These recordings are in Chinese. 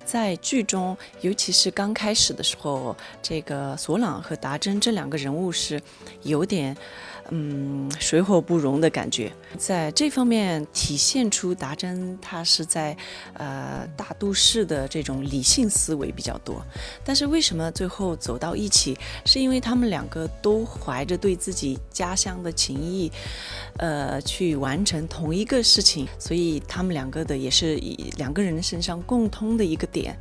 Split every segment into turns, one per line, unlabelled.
在剧中，尤其是刚开始的时候，这个索朗和达珍这两个人物是有点水火不容的感觉，在这方面体现出达珍他是在大都市的这种理性思维比较多，但是为什么最后走到一起，是因为他们两个都怀着对自己家乡的情谊，去完成同一个事情，所以他们两个的也是以两个人身上共通的一个点，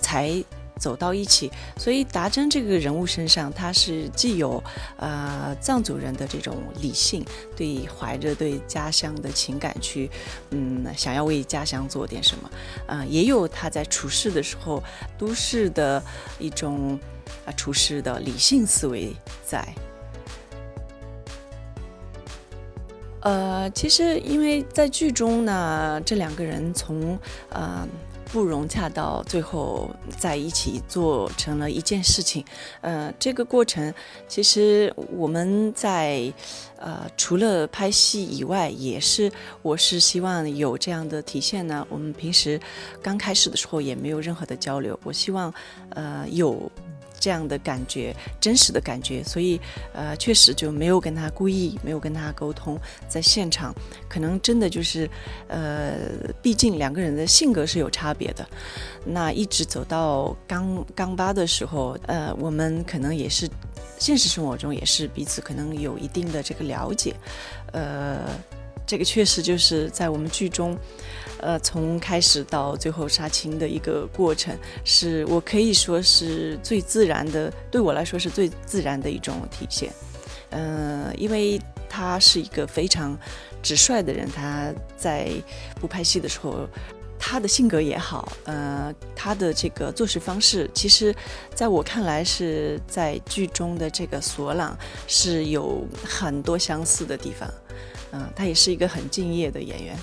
才走到一起。所以达珍这个人物身上，他是既有藏族人的这种理性，怀着对家乡的情感去想要为家乡做点什么，也有他在处事的时候都市的一种处事的理性思维在。其实因为在剧中呢，这两个人从不融洽到最后在一起做成了一件事情，这个过程其实我们在除了拍戏以外，我是希望有这样的体现呢。我们平时刚开始的时候也没有任何的交流，我希望有这样的感觉，真实的感觉，所以确实就没有跟他沟通，在现场可能真的就是毕竟两个人的性格是有差别的，那一直走到刚巴的时候，我们可能也是现实生活中也是彼此可能有一定的这个了解，这个确实就是在我们剧中从开始到最后杀青的一个过程，是我可以说是最自然的，对我来说是最自然的一种体现。因为他是一个非常直率的人，他在不拍戏的时候，他的性格也好，他的这个做事方式，其实在我看来是在剧中的这个索朗是有很多相似的地方，他也是一个很敬业的演员。